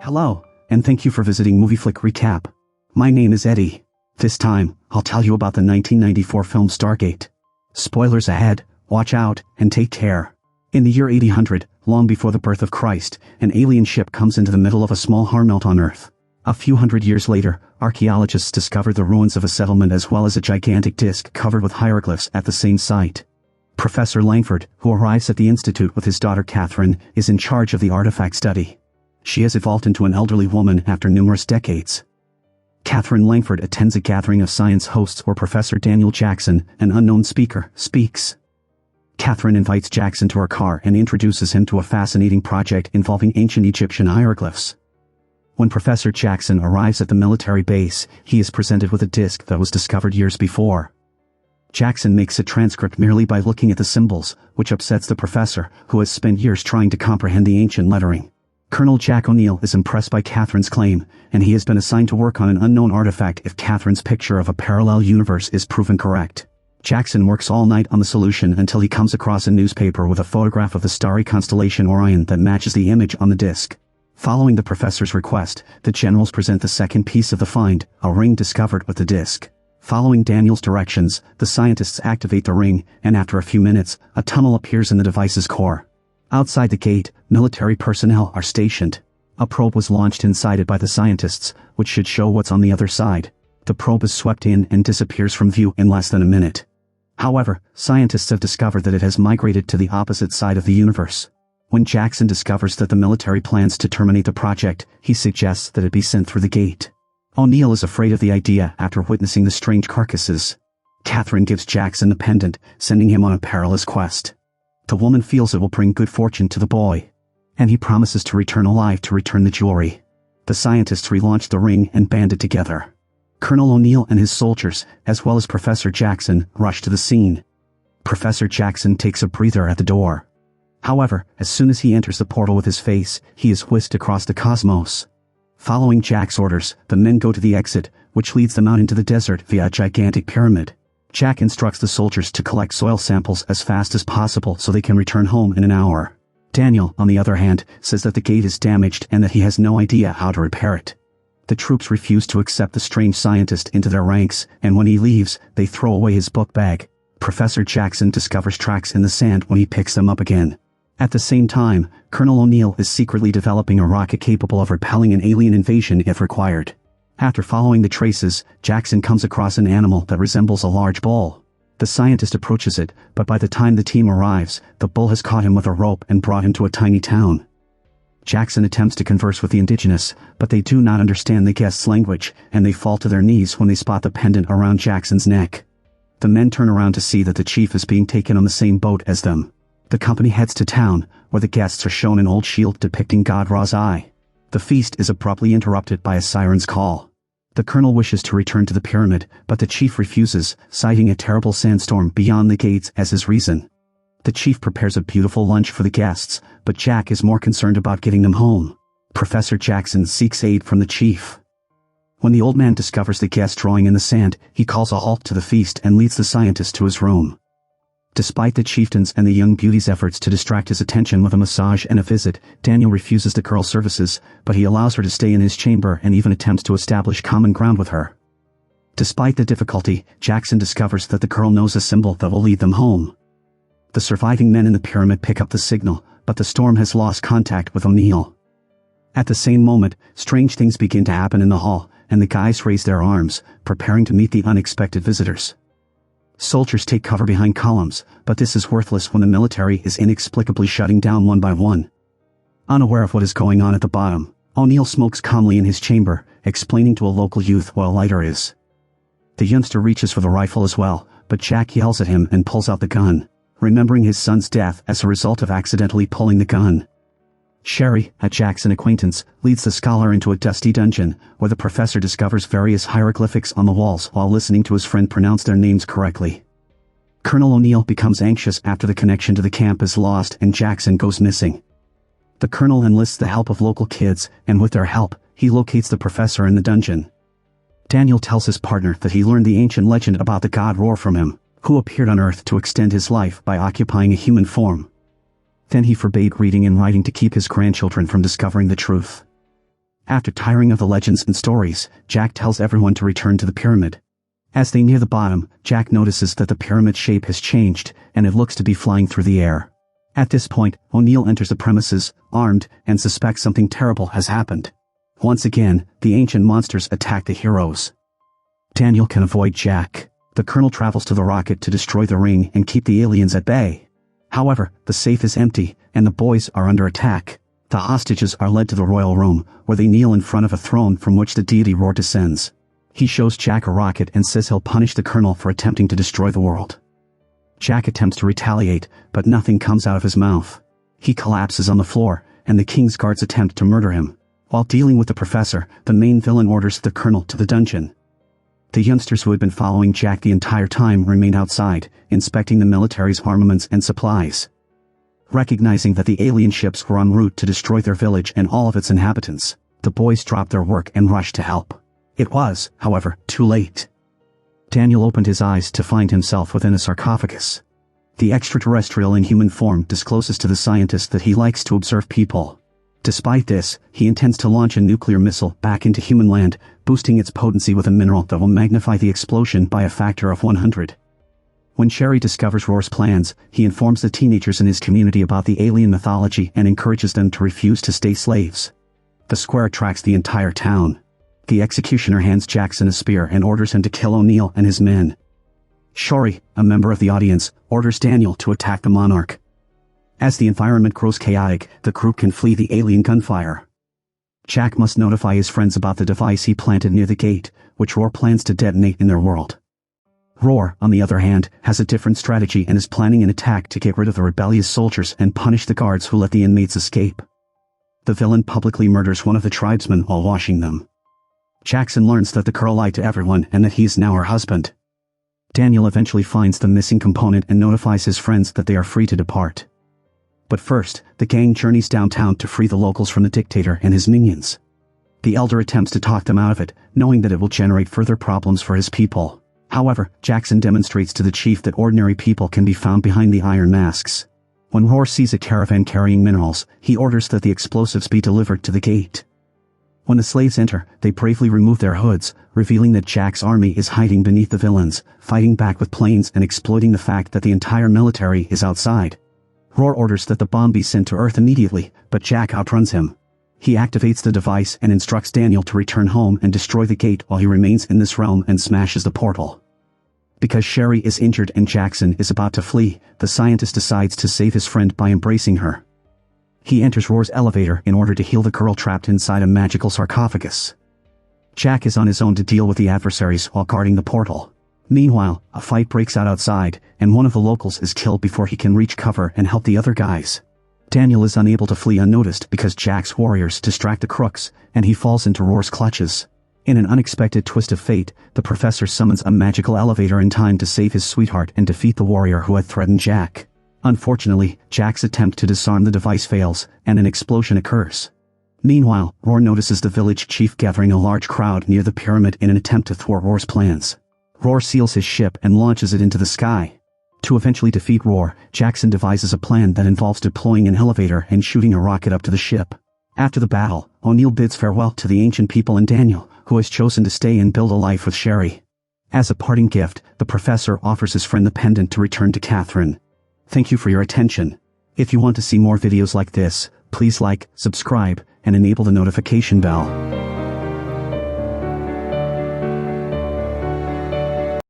Hello, and thank you for visiting Movie Flick Recap. My name is Eddie. This time, I'll tell you about the 1994 film Stargate. Spoilers ahead, watch out, and take care. In the year 800, long before the birth of Christ, an alien ship comes into the middle of a small harmelt on Earth. A few hundred years later, archaeologists discover the ruins of a settlement as well as a gigantic disk covered with hieroglyphs at the same site. Professor Langford, who arrives at the Institute with his daughter Catherine, is in charge of the artifact study. She has evolved into an elderly woman after numerous decades. Catherine Langford attends a gathering of science hosts where Professor Daniel Jackson, an unknown speaker, speaks. Catherine invites Jackson to her car and introduces him to a fascinating project involving ancient Egyptian hieroglyphs. When Professor Jackson arrives at the military base, he is presented with a disc that was discovered years before. Jackson makes a transcript merely by looking at the symbols, which upsets the professor, who has spent years trying to comprehend the ancient lettering. Colonel Jack O'Neill is impressed by Catherine's claim, and he has been assigned to work on an unknown artifact if Catherine's picture of a parallel universe is proven correct. Jackson works all night on the solution until he comes across a newspaper with a photograph of the starry constellation Orion that matches the image on the disc. Following the professor's request, the generals present the second piece of the find, a ring discovered with the disc. Following Daniel's directions, the scientists activate the ring, and after a few minutes, a tunnel appears in the device's core. Outside the gate, military personnel are stationed. A probe was launched inside it by the scientists, which should show what's on the other side. The probe is swept in and disappears from view in less than a minute. However, scientists have discovered that it has migrated to the opposite side of the universe. When Jackson discovers that the military plans to terminate the project, he suggests that it be sent through the gate. O'Neill is afraid of the idea after witnessing the strange carcasses. Catherine gives Jackson the pendant, sending him on a perilous quest. The woman feels it will bring good fortune to the boy, and he promises to return alive to return the jewelry. The scientists relaunch the ring and band it together. Colonel O'Neill and his soldiers, as well as Professor Jackson, rush to the scene. Professor Jackson takes a breather at the door. However, as soon as he enters the portal with his face, he is whisked across the cosmos. Following Jack's orders, the men go to the exit, which leads them out into the desert via a gigantic pyramid. Jack instructs the soldiers to collect soil samples as fast as possible so they can return home in an hour. Daniel, on the other hand, says that the gate is damaged and that he has no idea how to repair it. The troops refuse to accept the strange scientist into their ranks, and when he leaves, they throw away his book bag. Professor Jackson discovers tracks in the sand when he picks them up again. At the same time, Colonel O'Neill is secretly developing a rocket capable of repelling an alien invasion if required. After following the traces, Jackson comes across an animal that resembles a large bull. The scientist approaches it, but by the time the team arrives, the bull has caught him with a rope and brought him to a tiny town. Jackson attempts to converse with the indigenous, but they do not understand the guest's language, and they fall to their knees when they spot the pendant around Jackson's neck. The men turn around to see that the chief is being taken on the same boat as them. The company heads to town, where the guests are shown an old shield depicting God Ra's eye. The feast is abruptly interrupted by a siren's call. The colonel wishes to return to the pyramid, but the chief refuses, citing a terrible sandstorm beyond the gates as his reason. The chief prepares a beautiful lunch for the guests, but Jack is more concerned about getting them home. Professor Jackson seeks aid from the chief. When the old man discovers the guest drawing in the sand, he calls a halt to the feast and leads the scientist to his room. Despite the chieftain's and the young beauty's efforts to distract his attention with a massage and a visit, Daniel refuses the girl's services, but he allows her to stay in his chamber and even attempts to establish common ground with her. Despite the difficulty, Jackson discovers that the girl knows a symbol that will lead them home. The surviving men in the pyramid pick up the signal, but the storm has lost contact with O'Neill. At the same moment, strange things begin to happen in the hall, and the guys raise their arms, preparing to meet the unexpected visitors. Soldiers take cover behind columns, but this is worthless when the military is inexplicably shutting down one by one. Unaware of what is going on at the bottom, O'Neill smokes calmly in his chamber, explaining to a local youth what a lighter is. The youngster reaches for the rifle as well, but Jack yells at him and pulls out the gun, remembering his son's death as a result of accidentally pulling the gun. Sherry, a Jackson acquaintance, leads the scholar into a dusty dungeon, where the professor discovers various hieroglyphics on the walls while listening to his friend pronounce their names correctly. Colonel O'Neill becomes anxious after the connection to the camp is lost and Jackson goes missing. The colonel enlists the help of local kids, and with their help, he locates the professor in the dungeon. Daniel tells his partner that he learned the ancient legend about the god Roar from him, who appeared on Earth to extend his life by occupying a human form. Then he forbade reading and writing to keep his grandchildren from discovering the truth. After tiring of the legends and stories, Jack tells everyone to return to the pyramid. As they near the bottom, Jack notices that the pyramid shape has changed, and it looks to be flying through the air. At this point, O'Neill enters the premises, armed, and suspects something terrible has happened. Once again, the ancient monsters attack the heroes. Daniel can avoid Jack. The Colonel travels to the rocket to destroy the ring and keep the aliens at bay. However, the safe is empty, and the boys are under attack. The hostages are led to the royal room, where they kneel in front of a throne from which the deity Roar descends. He shows Jack a rocket and says he'll punish the Colonel for attempting to destroy the world. Jack attempts to retaliate, but nothing comes out of his mouth. He collapses on the floor, and the King's guards attempt to murder him. While dealing with the Professor, the main villain orders the Colonel to the dungeon. The youngsters who had been following Jack the entire time remain outside, inspecting the military's armaments and supplies. Recognizing that the alien ships were en route to destroy their village and all of its inhabitants, the boys drop their work and rush to help. It was, however, too late. Daniel opened his eyes to find himself within a sarcophagus. The extraterrestrial in human form discloses to the scientist that he likes to observe people. Despite this, he intends to launch a nuclear missile back into human land, boosting its potency with a mineral that will magnify the explosion by a factor of 100. When Sherry discovers Roar's plans, he informs the teenagers in his community about the alien mythology and encourages them to refuse to stay slaves. The square attracts the entire town. The executioner hands Jackson a spear and orders him to kill O'Neill and his men. Shori, a member of the audience, orders Daniel to attack the monarch. As the environment grows chaotic, the group can flee the alien gunfire. Jack must notify his friends about the device he planted near the gate, which Roar plans to detonate in their world. Roar, on the other hand, has a different strategy and is planning an attack to get rid of the rebellious soldiers and punish the guards who let the inmates escape. The villain publicly murders one of the tribesmen while washing them. Jackson learns that the girl lied to everyone and that he is now her husband. Daniel eventually finds the missing component and notifies his friends that they are free to depart. But first, the gang journeys downtown to free the locals from the dictator and his minions. The elder attempts to talk them out of it, knowing that it will generate further problems for his people. However, Jackson demonstrates to the chief that ordinary people can be found behind the iron masks. When Roar sees a caravan carrying minerals, he orders that the explosives be delivered to the gate. When the slaves enter, they bravely remove their hoods, revealing that Jack's army is hiding beneath the villains, fighting back with planes and exploiting the fact that the entire military is outside. Roar orders that the bomb be sent to Earth immediately, but Jack outruns him. He activates the device and instructs Daniel to return home and destroy the gate while he remains in this realm and smashes the portal. Because Sherry is injured and Jackson is about to flee, the scientist decides to save his friend by embracing her. He enters Roar's elevator in order to heal the girl trapped inside a magical sarcophagus. Jack is on his own to deal with the adversaries while guarding the portal. Meanwhile, a fight breaks out outside, and one of the locals is killed before he can reach cover and help the other guys. Daniel is unable to flee unnoticed because Jack's warriors distract the crooks, and he falls into Roar's clutches. In an unexpected twist of fate, the professor summons a magical elevator in time to save his sweetheart and defeat the warrior who had threatened Jack. Unfortunately, Jack's attempt to disarm the device fails, and an explosion occurs. Meanwhile, Roar notices the village chief gathering a large crowd near the pyramid in an attempt to thwart Roar's plans. Roar seals his ship and launches it into the sky. To eventually defeat Roar, Jackson devises a plan that involves deploying an elevator and shooting a rocket up to the ship. After the battle, O'Neill bids farewell to the ancient people and Daniel, who has chosen to stay and build a life with Sherry. As a parting gift, the professor offers his friend the pendant to return to Catherine. Thank you for your attention. If you want to see more videos like this, please like, subscribe, and enable the notification bell.